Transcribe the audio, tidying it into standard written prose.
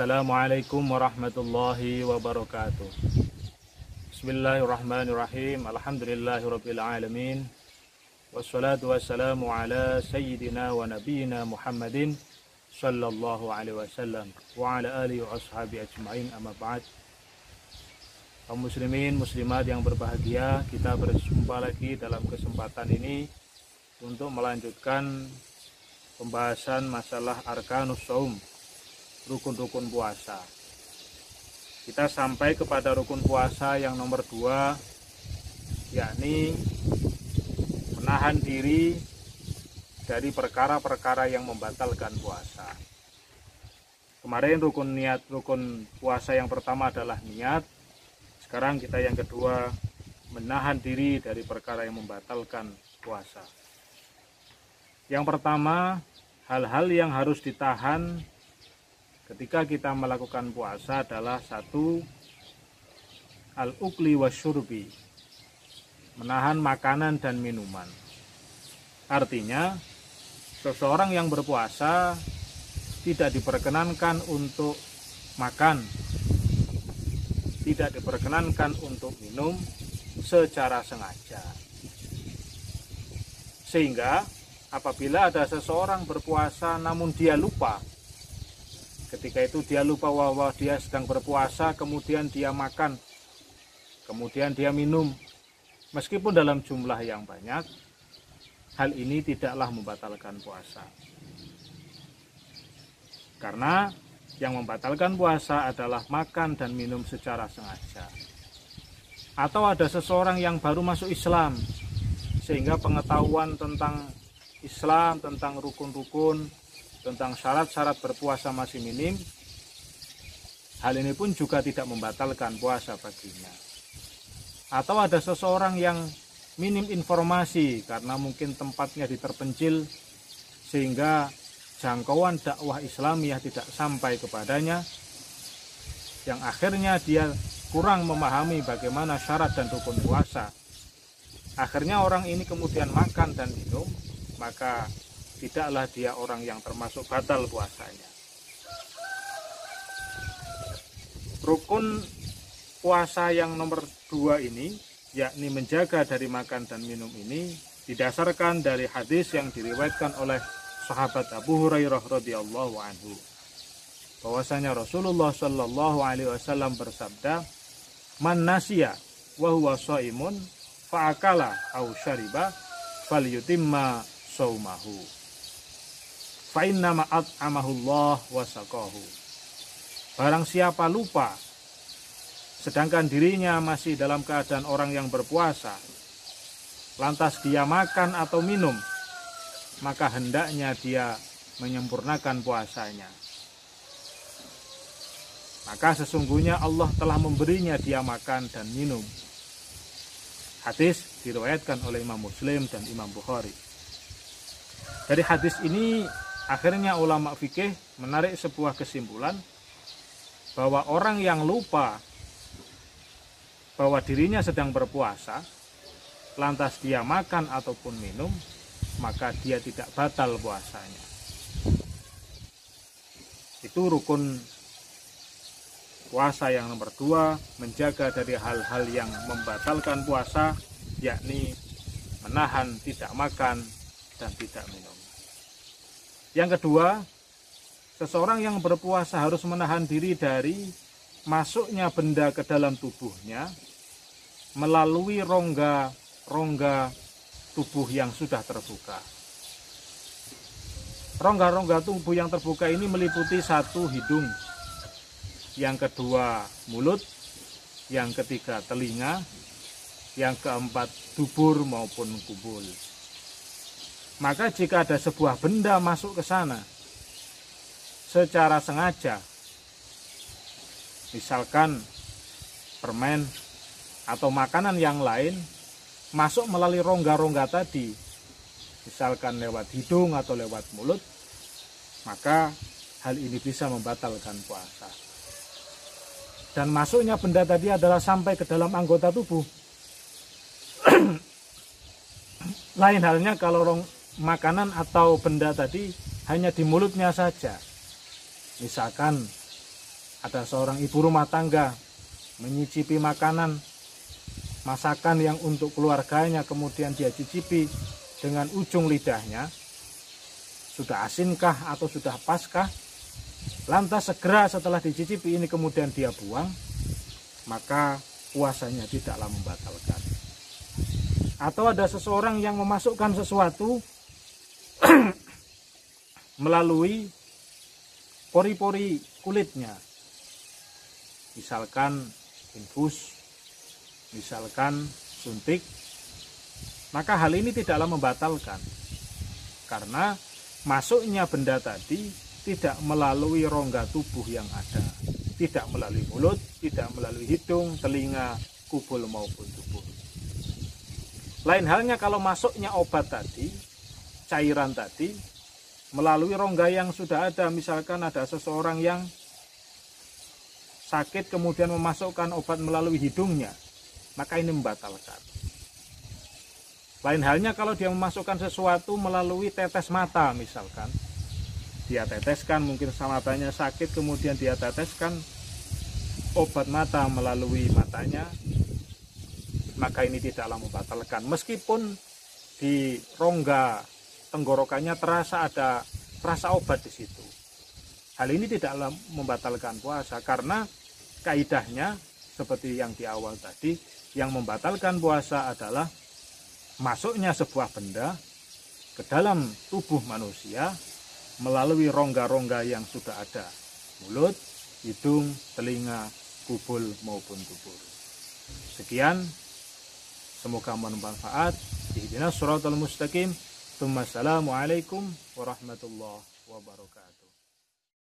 Assalamualaikum warahmatullahi wabarakatuh. Bismillahirrahmanirrahim. Alhamdulillahirabbil alamin. Wassalatu wassalamu ala sayyidina wa nabiyyina Muhammadin sallallahu alaihi wasallam wa ala alihi wa ashabi ajmain, amma ba'd. Kaum muslimin muslimat yang berbahagia, kita berjumpa lagi dalam kesempatan ini untuk melanjutkan pembahasan masalah arkanus shaum, rukun-rukun puasa. Kita sampai kepada rukun puasa yang nomor 2, yakni menahan diri dari perkara-perkara yang membatalkan puasa. Kemarin rukun puasa yang pertama adalah niat. Sekarang kita yang kedua, menahan diri dari perkara yang membatalkan puasa. Yang pertama, hal-hal yang harus ditahan ketika kita melakukan puasa adalah 1, al-ukli wasyurbi, menahan makanan dan minuman. Artinya, seseorang yang berpuasa tidak diperkenankan untuk makan, tidak diperkenankan untuk minum secara sengaja. Sehingga apabila ada seseorang berpuasa namun dia lupa, ketika itu dia lupa bahwa dia sedang berpuasa, kemudian dia makan, kemudian dia minum, meskipun dalam jumlah yang banyak, hal ini tidaklah membatalkan puasa. Karena yang membatalkan puasa adalah makan dan minum secara sengaja. Atau ada seseorang yang baru masuk Islam, sehingga pengetahuan tentang Islam, tentang rukun-rukun, tentang syarat-syarat berpuasa masih minim, hal ini pun juga tidak membatalkan puasa baginya. Atau ada seseorang yang minim informasi karena mungkin tempatnya diterpencil, sehingga jangkauan dakwah Islamiyah tidak sampai kepadanya, yang akhirnya dia kurang memahami bagaimana syarat dan rukun puasa. Akhirnya orang ini kemudian makan dan minum, maka tidaklah dia orang yang termasuk batal puasanya. Rukun puasa yang nomor 2 ini, yakni menjaga dari makan dan minum ini, didasarkan dari hadis yang diriwayatkan oleh sahabat Abu Hurairah radhiyallahu anhu, bahwasanya Rasulullah shallallahu alaihi wasallam bersabda, "Man nasiya wa huwa shaimun fa'akala aw syariba falyutimma shaumahu fa inna ma at'amahu Allah wa saqahu." Barang siapa lupa sedangkan dirinya masih dalam keadaan orang yang berpuasa, lantas dia makan atau minum, maka hendaknya dia menyempurnakan puasanya. Maka sesungguhnya Allah telah memberinya dia makan dan minum. Hadis diriwayatkan oleh Imam Muslim dan Imam Bukhari. Dari hadis ini akhirnya ulama fikih menarik sebuah kesimpulan bahwa orang yang lupa bahwa dirinya sedang berpuasa, lantas dia makan ataupun minum, maka dia tidak batal puasanya. Itu rukun puasa yang nomor 2, menjaga dari hal-hal yang membatalkan puasa, yakni menahan tidak makan dan tidak minum. Yang kedua, seseorang yang berpuasa harus menahan diri dari masuknya benda ke dalam tubuhnya melalui rongga tubuh yang sudah terbuka. Rongga-rongga tubuh yang terbuka ini meliputi 1, hidung, yang kedua mulut, yang ketiga telinga, yang keempat dubur maupun kubul. Maka jika ada sebuah benda masuk ke sana secara sengaja, misalkan permen atau makanan yang lain masuk melalui rongga-rongga tadi, misalkan lewat hidung atau lewat mulut, maka hal ini bisa membatalkan puasa. Dan masuknya benda tadi adalah sampai ke dalam anggota tubuh. Lain halnya kalau makanan atau benda tadi hanya di mulutnya saja. Misalkan Ada seorang ibu rumah tangga menyicipi makanan, masakan yang untuk keluarganya, kemudian dia cicipi dengan ujung lidahnya, sudah asinkah atau sudah paskah, lantas segera setelah dicicipi ini kemudian dia buang, maka puasanya tidaklah membatalkan. Atau ada seseorang yang memasukkan sesuatu melalui pori-pori kulitnya, misalkan infus, misalkan suntik, maka hal ini tidaklah membatalkan, karena masuknya benda tadi tidak melalui rongga tubuh yang ada, tidak melalui mulut, tidak melalui hidung, telinga, kubul maupun tubuh. Lain halnya kalau masuknya obat tadi, cairan tadi, melalui rongga yang sudah ada, misalkan ada seseorang yang sakit kemudian memasukkan obat melalui hidungnya, maka ini membatalkan. Lain halnya kalau dia memasukkan sesuatu melalui tetes mata, misalkan dia teteskan, mungkin matanya sakit kemudian dia teteskan obat mata melalui matanya, maka ini tidaklah membatalkan, meskipun di rongga tenggorokannya terasa ada rasa obat di situ. Hal ini tidaklah membatalkan puasa, karena kaidahnya seperti yang di awal tadi, yang membatalkan puasa adalah masuknya sebuah benda ke dalam tubuh manusia melalui rongga-rongga yang sudah ada, mulut, hidung, telinga, kubul maupun tubuh. Sekian, semoga bermanfaat. Ihdinas shiratal mustaqim. Assalamualaikum warahmatullahi wabarakatuh.